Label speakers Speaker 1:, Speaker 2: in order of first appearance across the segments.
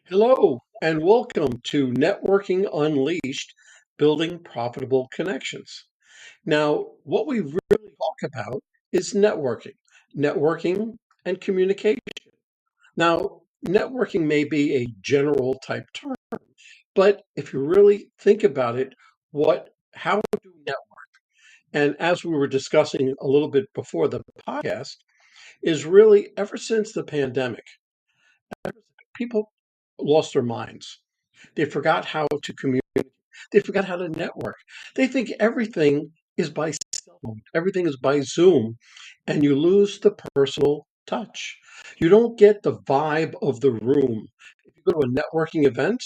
Speaker 1: Hello, and welcome to Networking Unleashed Building Profitable Connections. Now, what we really talk about is networking and communication. Now, networking may be a general type term, but if you really think about it, how do we network? And as we were discussing a little bit before the podcast, is really ever since the pandemic, people lost their minds. They forgot how to communicate. They forgot how to network. They think everything is by cell phone, everything is by Zoom, and you lose the personal touch. You don't get the vibe of the room. If you go to a networking event,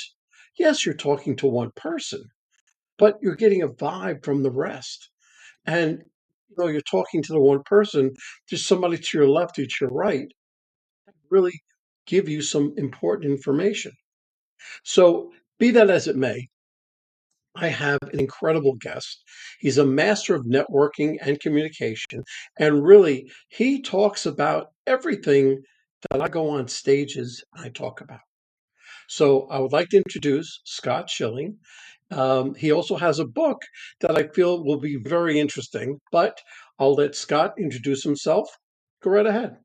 Speaker 1: yes, you're talking to one person, but you're getting a vibe from the rest. And you're talking to the one person, there's somebody to your left or to your right, really give you some important information. So, be that as it may, I have an incredible guest. He's a master of networking and communication. And really, he talks about everything that I go on stages and I talk about. So, I would like to introduce Scott Shilling. He also has a book that I feel will be very interesting, but I'll let Scott introduce himself. Go right ahead.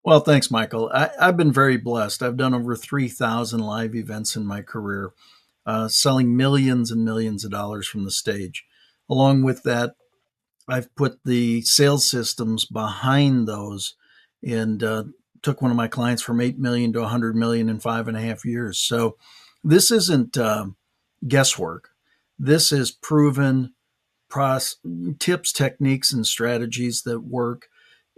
Speaker 2: Well, thanks, Michael. I've been very blessed. I've done over 3,000 live events in my career, selling millions and millions of dollars from the stage. Along with that, I've put the sales systems behind those and took one of my clients from 8 million to 100 million in 5.5 years. So this isn't guesswork. This is proven pros- tips, techniques, and strategies that work.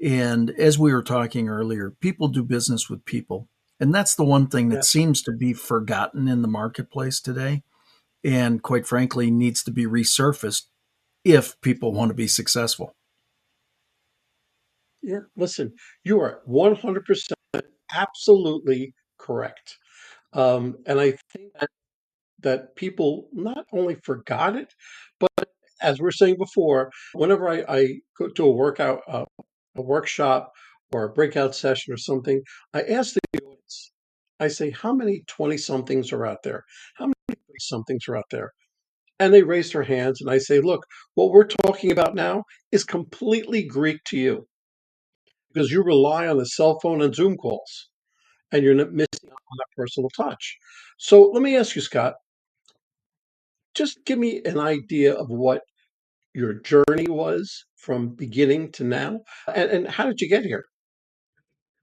Speaker 2: And as we were talking earlier, people do business with people. And that's the one thing that
Speaker 1: Yes.
Speaker 2: seems to be forgotten in the marketplace today. And quite frankly, needs to be resurfaced if people want to be successful.
Speaker 1: Yeah. Listen, you are 100% absolutely correct. And I think that people not only forgot it, but as we are saying before, whenever I go to a a workshop or a breakout session or something, I ask the audience, I say, how many 20 somethings are out there? How many 30 somethings are out there? And they raise their hands and I say, look, what we're talking about now is completely Greek to you because you rely on the cell phone and Zoom calls and you're not missing out on that personal touch. So let me ask you, Scott, just give me an idea of what your journey was from beginning to now, and how did you get here?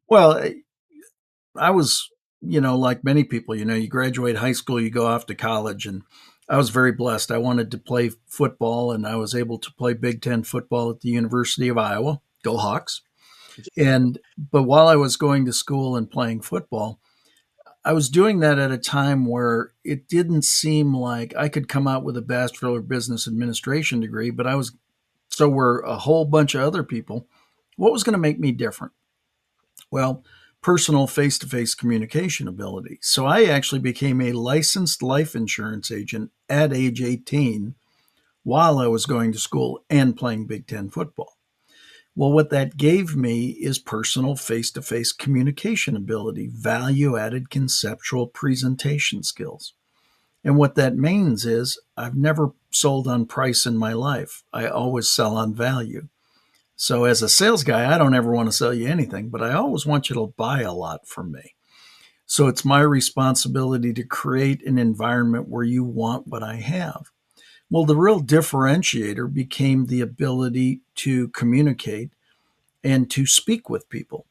Speaker 2: Well, I was, like many people, you graduate high school, you go off to college, and I was very blessed. I wanted to play football, and I was able to play Big Ten football at the University of Iowa. Go Hawks. But while I was going to school and playing football, I was doing that at a time where it didn't seem like I could come out with a Bachelor of Business Administration degree, but so were a whole bunch of other people. What was going to make me different? Well, personal face to face communication ability. So I actually became a licensed life insurance agent at age 18 while I was going to school and playing Big Ten football. Well, what that gave me is personal face to face communication ability, value added conceptual presentation skills. And what that means is I've never sold on price in my life. I always sell on value. So as a sales guy, I don't ever want to sell you anything, but I always want you to buy a lot from me. So it's my responsibility to create an environment where you want what I have. Well, the real differentiator became the ability to communicate and to speak with people.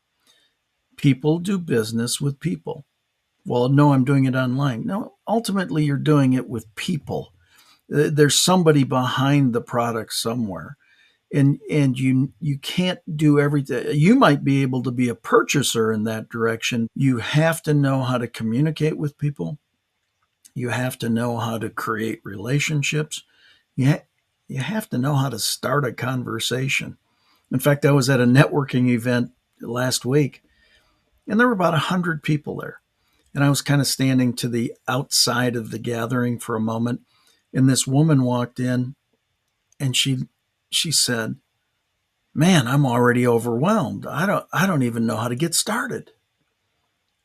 Speaker 2: People do business with people. Well, no, I'm doing it online. No, ultimately, you're doing it with people. There's somebody behind the product somewhere. And you can't do everything. You might be able to be a purchaser in that direction. You have to know how to communicate with people. You have to know how to create relationships. You have to know how to start a conversation. In fact, I was at a networking event last week, and there were about 100 people there. And I was kind of standing to the outside of the gathering for a moment, and this woman walked in, and she said, "Man, I'm already overwhelmed. I don't even know how to get started."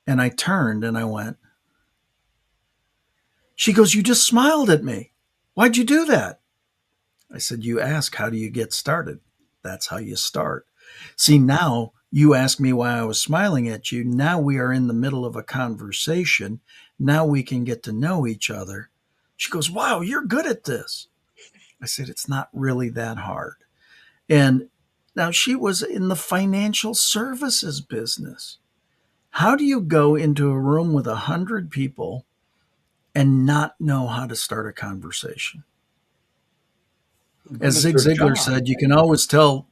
Speaker 2: And I turned and I went, She goes, "You just smiled at me. Why'd you do that?" I said, "You ask, how do you get started? That's how you start." See, now you ask me why I was smiling at you. Now we are in the middle of a conversation. Now we can get to know each other. She goes, "Wow, you're good at this." I said, "It's not really that hard." And now she was in the financial services business. How do you go into a room with 100 people and not know how to start a conversation?
Speaker 1: Good
Speaker 2: As
Speaker 1: at
Speaker 2: Zig
Speaker 1: their
Speaker 2: Ziglar
Speaker 1: job.
Speaker 2: said, you can always tell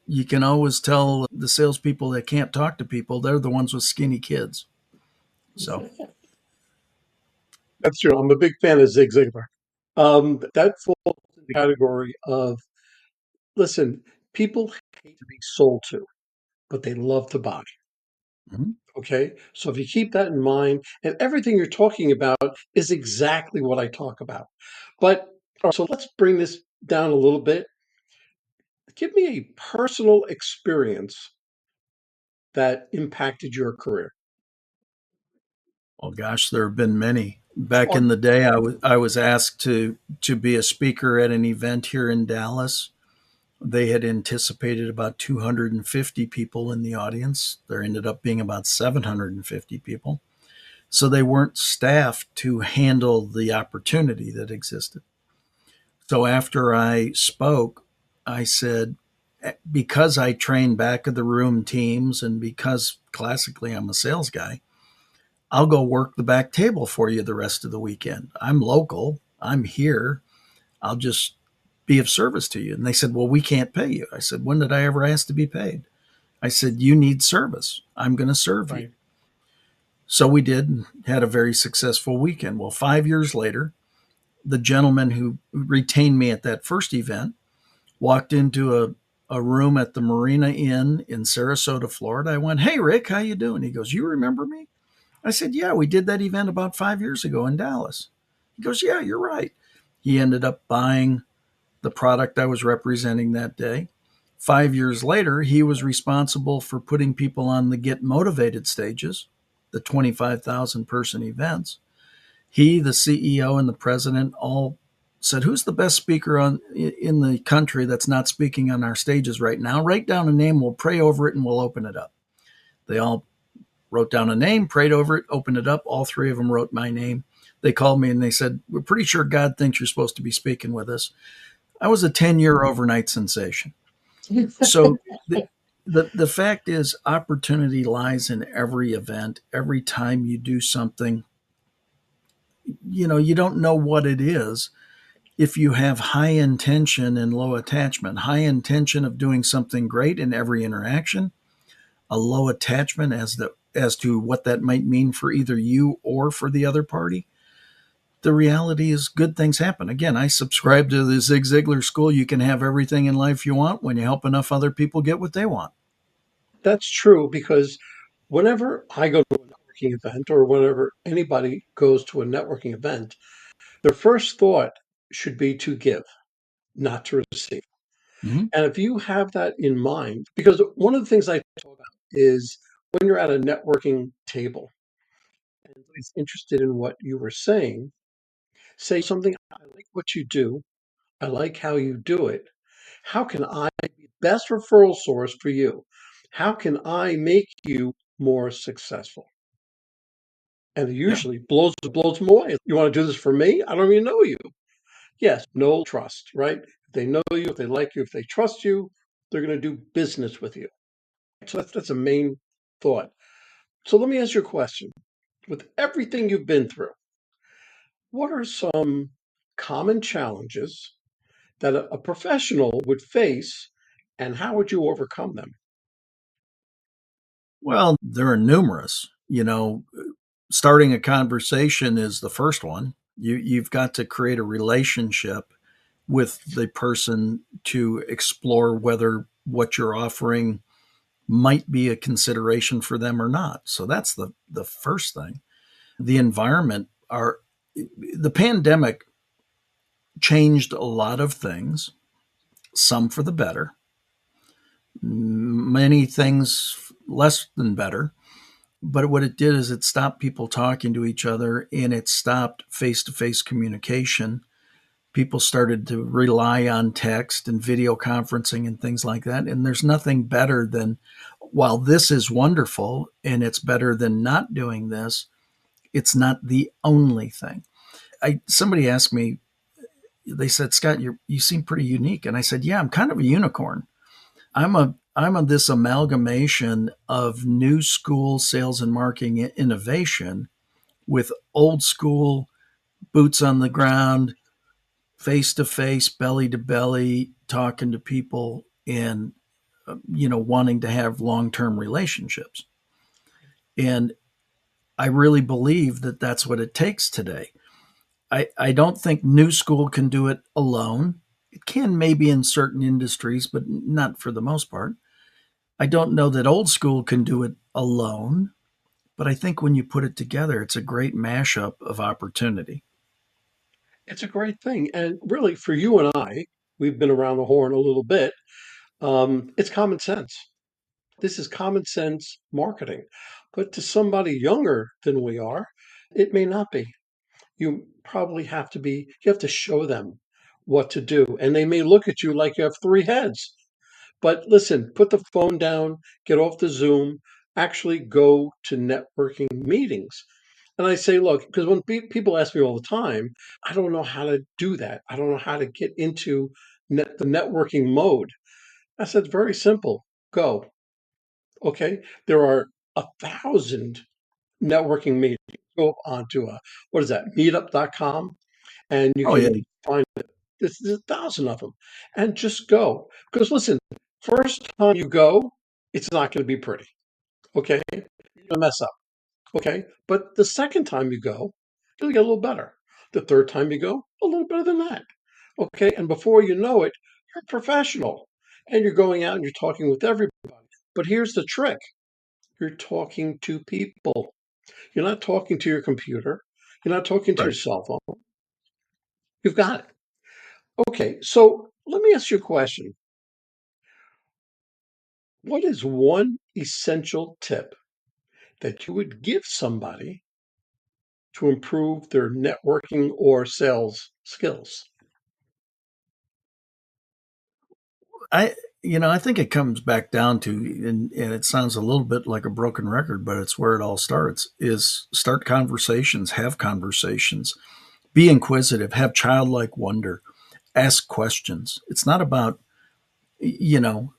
Speaker 2: the salespeople that can't talk to people. They're the ones with skinny kids. So,
Speaker 1: That's true. I'm a big fan of Zig Ziglar. That falls in the category of, listen, people hate to be sold to, but they love to buy.
Speaker 2: mhm.
Speaker 1: Okay. So if you keep that in mind, and everything you're talking about is exactly what I talk about. But so let's bring this down a little bit. Give me a personal experience that impacted your career.
Speaker 2: Well, gosh, there have been many. Back
Speaker 1: Sure.
Speaker 2: in the day, I was asked to be a speaker at an event here in Dallas. They had anticipated about 250 people in the audience. There ended up being about 750 people. So they weren't staffed to handle the opportunity that existed. So after I spoke, I said, because I train back of the room teams and because classically I'm a sales guy, I'll go work the back table for you the rest of the weekend. I'm local, I'm here. I'll just be of service to you. And they said, "Well, we can't pay you." I said, "When did I ever ask to be paid?" I said, "You need service. I'm going to serve you."
Speaker 1: Right.
Speaker 2: So we did and had a very successful weekend. Well, 5 years later, the gentleman who retained me at that first event walked into a room at the Marina Inn in Sarasota, Florida. I went, "Hey, Rick, how you doing?" He goes, "You remember me?" I said, "Yeah, we did that event about 5 years ago in Dallas." He goes, "Yeah, you're right." He ended up buying the product I was representing that day. 5 years later, he was responsible for putting people on the Get Motivated stages, the 25,000 person events. He, the CEO, and the president all said, "Who's the best speaker in the country that's not speaking on our stages right now? Write down a name, we'll pray over it, and we'll open it up." They all wrote down a name, prayed over it, opened it up. All three of them wrote my name. They called me and they said, "We're pretty sure God thinks you're supposed to be speaking with us." I was a 10-year overnight sensation. So the fact is, opportunity lies in every event. Every time you do something, you don't know what it is. If you have high intention and low attachment, high intention of doing something great in every interaction, a low attachment as to what that might mean for either you or for the other party, the reality is good things happen. Again, I subscribe to the Zig Ziglar school. You can have everything in life you want when you help enough other people get what they want.
Speaker 1: That's true because whenever I go to a networking event or whenever anybody goes to a networking event, their first thought should be to give, not to receive.
Speaker 2: Mhm.
Speaker 1: And if you have that in mind, because one of the things I talk about is when you're at a networking table and somebody's interested in what you were saying, say something, "I like what you do. I like how you do it. How can I be the best referral source for you? How can I make you more successful?" And it
Speaker 2: Yeah.
Speaker 1: usually blows them away. "You want to do this for me? I don't even know you." Yes, no trust, right? If they know you, if they like you, if they trust you, they're going to do business with you. So that's a main thought. So let me ask you a question. With everything you've been through, what are some common challenges that a professional would face, and how would you overcome them?
Speaker 2: Well, there are numerous. Starting a conversation is the first one. You've got to create a relationship with the person to explore whether what you're offering might be a consideration for them or not. So that's the first thing. The environment are the pandemic changed a lot of things, some for the better, many things less than better. but what it did is it stopped people talking to each other and it stopped face to face communication. People started to rely on text and video conferencing and things like that. And there's nothing better than, while this is wonderful and it's better than not doing this, it's not the only thing. Somebody asked me, they said, Scott, you seem pretty unique. And I said, yeah, I'm kind of a unicorn. I'm this amalgamation of new school sales and marketing innovation with old school boots on the ground, face to face, belly to belly, talking to people and wanting to have long-term relationships. And I really believe that that's what it takes today. I don't think new school can do it alone. It can maybe in certain industries, but not for the most part. I don't know that old school can do it alone, but I think when you put it together, it's a great mashup of opportunity.
Speaker 1: It's a great thing. And really, for you and I, we've been around the horn a little bit. It's common sense. This is common sense marketing. But to somebody younger than we are, it may not be. You have to show them what to do. And they may look at you like you have three heads. But listen, put the phone down, get off the Zoom, actually go to networking meetings. And I say, look, because when people ask me all the time, I don't know how to do that. I don't know how to get into the networking mode. I said, very simple. Go. Okay. There are 1,000 networking meetings. Go onto what is that, meetup.com, and you
Speaker 2: Oh, yeah.
Speaker 1: can find it. There's 1,000 of them. And just go. Because listen, first time you go, it's not going to be pretty. Okay. You're going to mess up. Okay. But the second time you go, you'll get a little better. The third time you go, a little better than that. Okay. And before you know it, you're a professional and you're going out and you're talking with everybody. But here's the trick, you're talking to people. You're not talking to your computer. You're not talking to your
Speaker 2: Right.
Speaker 1: cell phone. You've got it. Okay. So let me ask you a question. What is one essential tip that you would give somebody to improve their networking or sales skills?
Speaker 2: I I think it comes back down to, and it sounds a little bit like a broken record, but it's where it all starts, is start conversations, have conversations, be inquisitive, have childlike wonder, ask questions. It's not about, you know,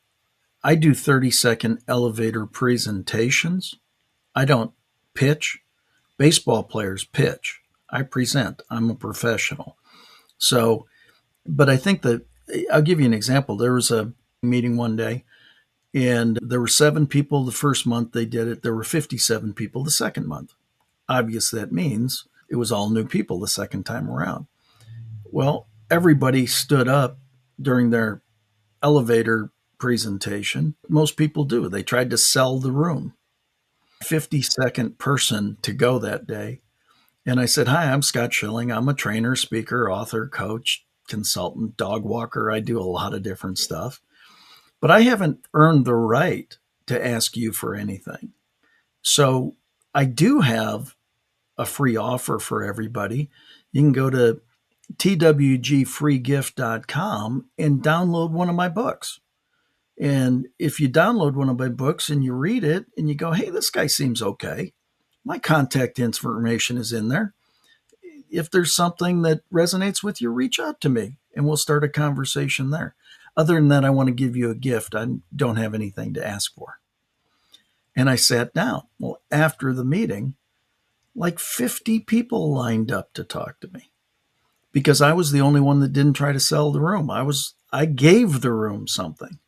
Speaker 2: I do 30-second elevator presentations. I don't pitch. Baseball players pitch. I present. I'm a professional. So, but I think that I'll give you an example. There was a meeting one day, and there were 7 people the first month they did it. There were 57 people the second month. Obviously, that means it was all new people the second time around. Well, everybody stood up during their elevator presentation. Most people do. They tried to sell the room. 52nd person to go that day. And I said, hi, I'm Scott Shilling. I'm a trainer, speaker, author, coach, consultant, dog walker. I do a lot of different stuff. But I haven't earned the right to ask you for anything. So I do have a free offer for everybody. You can go to twgfreegift.com and download one of my books. And if you download one of my books and you read it and you go, hey, this guy seems okay, my contact information is in there. If there's something that resonates with you, reach out to me and we'll start a conversation there. Other than that, I want to give you a gift. I don't have anything to ask for. And I sat down. Well, after the meeting, like 50 people lined up to talk to me because I was the only one that didn't try to sell the room. I gave the room something.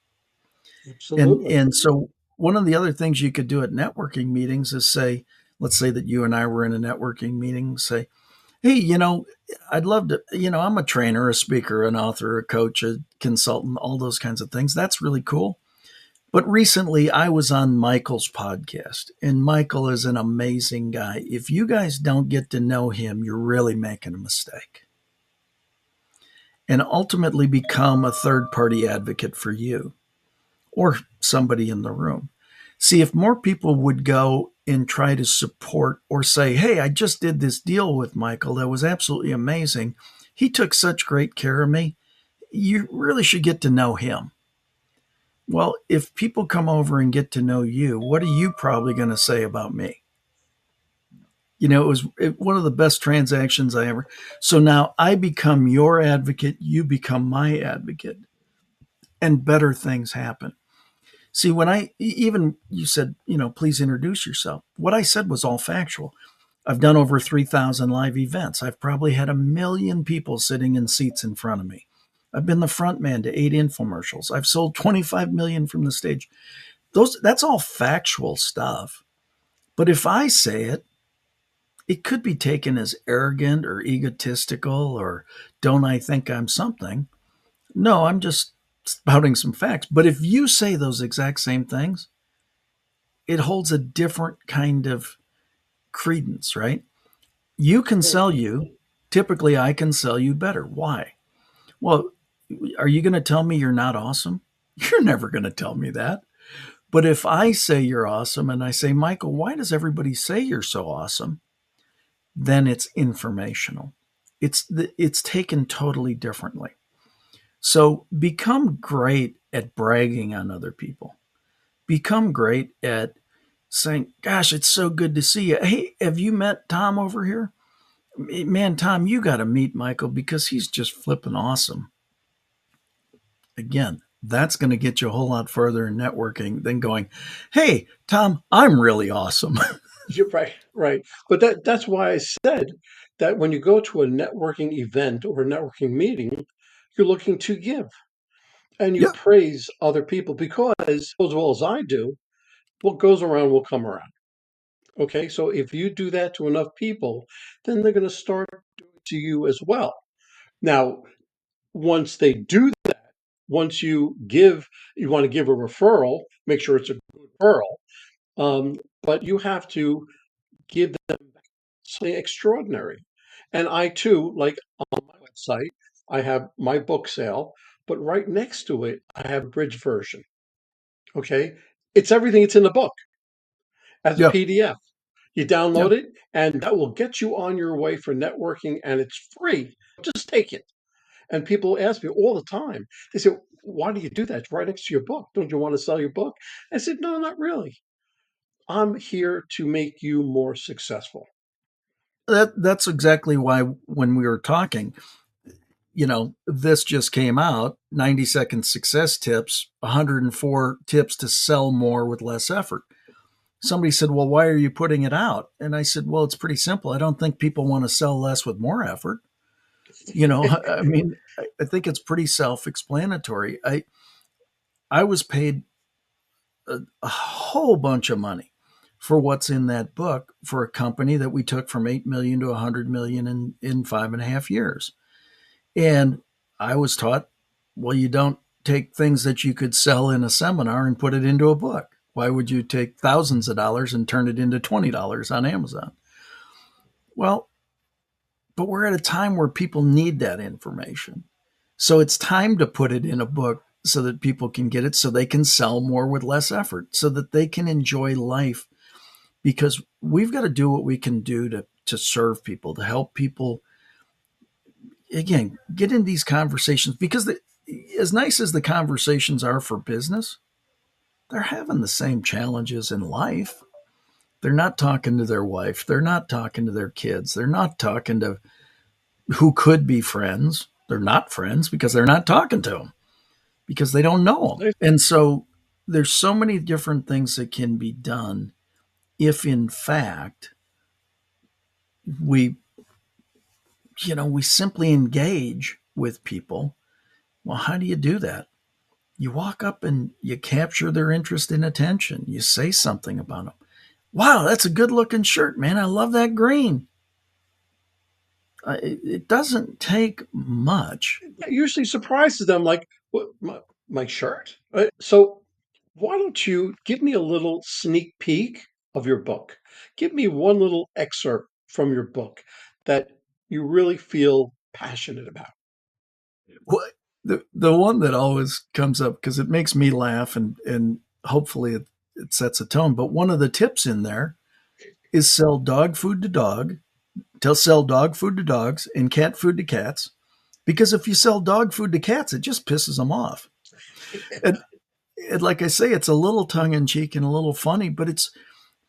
Speaker 1: Absolutely.
Speaker 2: And so one of the other things you could do at networking meetings is say, let's say that you and I were in a networking meeting, say, hey, I'd love to, I'm a trainer, a speaker, an author, a coach, a consultant, all those kinds of things. That's really cool. But recently I was on Michael's podcast, and Michael is an amazing guy. If you guys don't get to know him, you're really making a mistake. And ultimately become a third party advocate for you or somebody in the room. See, if more people would go and try to support or say, hey, I just did this deal with Michael that was absolutely amazing. He took such great care of me. You really should get to know him. Well, if people come over and get to know you, what are you probably going to say about me? It was one of the best transactions I ever. So now I become your advocate, you become my advocate, and better things happen. See, when even you said, please introduce yourself. What I said was all factual. I've done over 3,000 live events. I've probably had 1 million people sitting in seats in front of me. I've been the front man to 8 infomercials. I've sold 25 million from the stage. That's all factual stuff. But if I say it, it could be taken as arrogant or egotistical or don't I think I'm something. No, I'm just spouting some facts. But if you say those exact same things, it holds a different kind of credence, right? You can sell you. Typically, I can sell you better. Why? Well, are you going to tell me you're not awesome? You're never going to tell me that. But if I say you're awesome and I say, Michael, why does everybody say you're so awesome? Then it's informational. It's taken totally differently. So become great at bragging on other people. Become great at saying, gosh, it's so good to see you. Hey, have you met Tom over here? Man, Tom, you got to meet Michael because he's just flipping awesome. Again, that's going to get you a whole lot further in networking than going, hey, Tom, I'm really awesome.
Speaker 1: You're right, right. But that's why I said that when you go to a networking event or a networking meeting, you're looking to give and you
Speaker 2: Yeah,
Speaker 1: praise other people because, as well as I do, what goes around will come around. Okay, so if you do that to enough people, then they're going to start doing it to you as well. Now, once they do that, once you want to give a referral, make sure it's a good referral, but you have to give them something extraordinary. And I too, like on my website, I have my book sale, but right next to it, I have a bridge version. Okay, it's everything that's in the book as a
Speaker 2: yeah,
Speaker 1: PDF. You
Speaker 2: yeah.
Speaker 1: download it, and that will get you on your way for networking, and it's free. Just take it. And people ask me all the time, they say, why do you do that? It's right next to your book. Don't you want to sell your book? I said, no, not really. I'm here to make you more successful.
Speaker 2: That's exactly why when we were talking, this just came out 90-second success tips, 104 tips to sell more with less effort. Somebody said, well, why are you putting it out? And I said, well, it's pretty simple. I don't think people want to sell less with more effort. I mean, I think it's pretty self explanatory. I was paid a whole bunch of money for what's in that book for a company that we took from 8 million to 100 million in 5.5 years. And I was taught, well, you don't take things that you could sell in a seminar and put it into a book. Why would you take thousands of dollars and turn it into $20 on Amazon? Well, but we're at a time where people need that information. So it's time to put it in a book so that people can get it, so they can sell more with less effort, so that they can enjoy life. Because we've got to do what we can do to serve people, to help people, again, get in these conversations. Because as nice as the conversations are for business, they're having the same challenges in life. They're not talking to their wife. They're not talking to their kids. They're not talking to who could be friends. They're not friends because they're not talking to them because they don't know them. And so there's so many different things that can be done if in fact we we simply engage with people. Well, how do you do that? You walk up and you capture their interest and attention. You say something about them. Wow, that's a good looking shirt, man. I love that green. It doesn't take much.
Speaker 1: It usually surprises them, like, what, my shirt? So why don't you give me a little sneak peek of your book? Give me one little excerpt from your book that you really feel passionate about.
Speaker 2: What the one that always comes up because it makes me laugh and hopefully it sets a tone. But one of the tips in there is sell dog food to dog, to sell dog food to dogs and cat food to cats. Because if you sell dog food to cats, it just pisses them off. And, and like I say, it's a little tongue in cheek and a little funny, but it's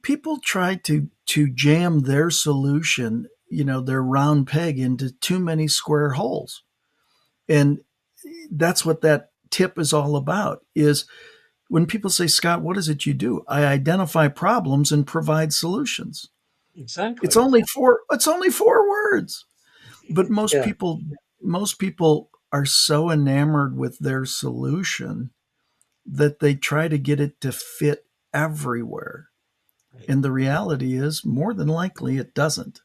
Speaker 2: people try to jam their solution, their round peg into too many square holes. And that's what that tip is all about is when people say, Scott, what is it you do? I identify problems and provide solutions. It's
Speaker 1: Exactly.
Speaker 2: only four words. But
Speaker 1: Yeah.
Speaker 2: most people are so enamored with their solution that they try to get it to fit everywhere. And the reality is more than likely it doesn't.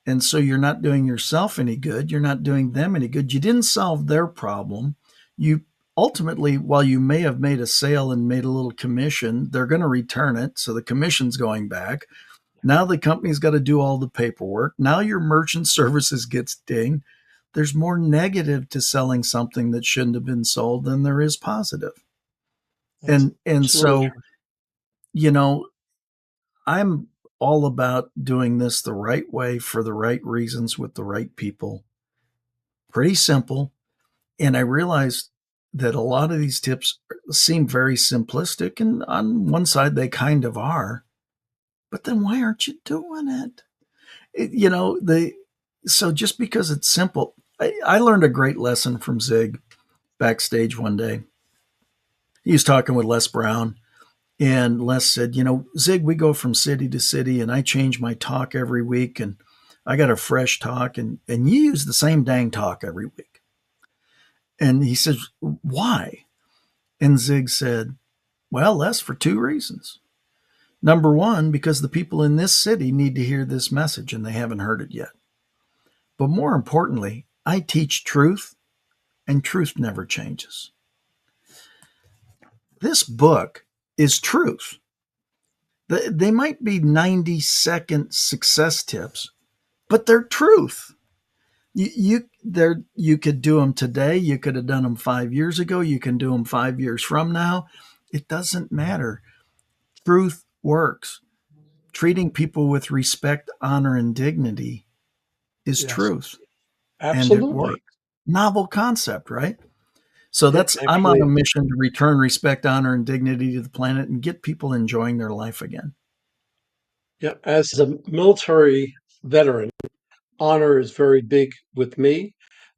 Speaker 2: And so you're not doing yourself any good. You're not doing them any good. You didn't solve their problem. You ultimately, while you may have made a sale and made a little commission, they're going to return it. So the commission's going back. Now the company's got to do all the paperwork. Now your merchant services gets dinged. There's more negative to selling something that shouldn't have been sold than there is positive.
Speaker 1: That's
Speaker 2: And
Speaker 1: absolutely
Speaker 2: so,
Speaker 1: true.
Speaker 2: you know, I'm all about doing this the right way for the right reasons with the right people. Pretty simple. And I realized that a lot of these tips seem very simplistic, and on one side they kind of are. But then why aren't you doing it? The so just because it's simple, I learned a great lesson from Zig backstage one day. He was talking with Les Brown, and Les said, Zig, we go from city to city, and I change my talk every week, and I got a fresh talk, and you use the same dang talk every week. And he says, why? And Zig said, well, Les, for two reasons. Number one, because the people in this city need to hear this message and they haven't heard it yet. But more importantly, I teach truth, and truth never changes. This book is truth. They might be 90-second success tips, but they're truth. You could do them today. You could have done them 5 years ago. You can do them 5 years from now. It doesn't matter. Truth works. Treating people with respect, honor, and dignity is
Speaker 1: Yes.
Speaker 2: truth, and it
Speaker 1: Absolutely.
Speaker 2: works. Novel concept, right? So
Speaker 1: It
Speaker 2: I'm on
Speaker 1: actually
Speaker 2: a mission to return respect, honor, and dignity to the planet and get people enjoying their life again.
Speaker 1: Yeah, as a military veteran, honor is very big with me.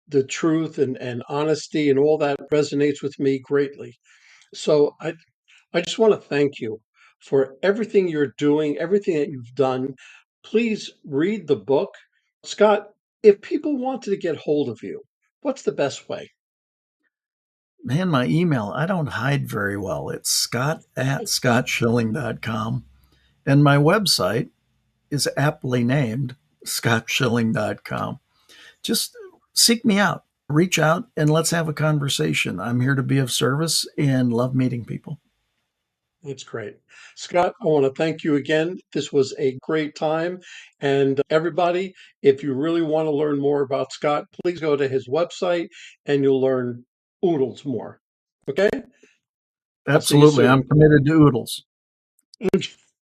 Speaker 1: The truth and honesty and all that resonates with me greatly. So I just want to thank you for everything you're doing, everything that you've done. Please read the book. Scott, if people wanted to get hold of you, what's the best way?
Speaker 2: Man, my email, I don't hide very well. It's scott@scottshilling.com. And my website is aptly named scottshilling.com. Just seek me out, reach out, and let's have a conversation. I'm here to be of service and love meeting people.
Speaker 1: That's great. Scott, I want to thank you again. This was a great time. And everybody, if you really want to learn more about Scott, please go to his website and you'll learn oodles more. Okay? I'll see you
Speaker 2: Absolutely. I'm
Speaker 1: soon.
Speaker 2: committed to oodles.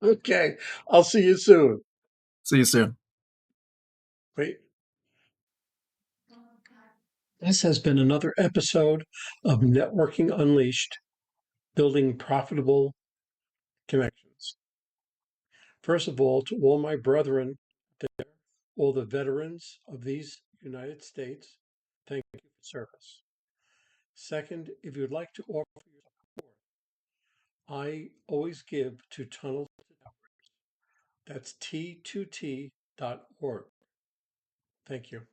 Speaker 1: Okay. I'll see you soon.
Speaker 2: See you soon.
Speaker 1: Wait. This has been another episode of Networking Unleashed, building profitable connections. First of all, to all my brethren there, all the veterans of these United States, thank you for service. Second, if you'd like to offer your support, I always give to Tunnels to Networks. That's T2T.org. Thank you.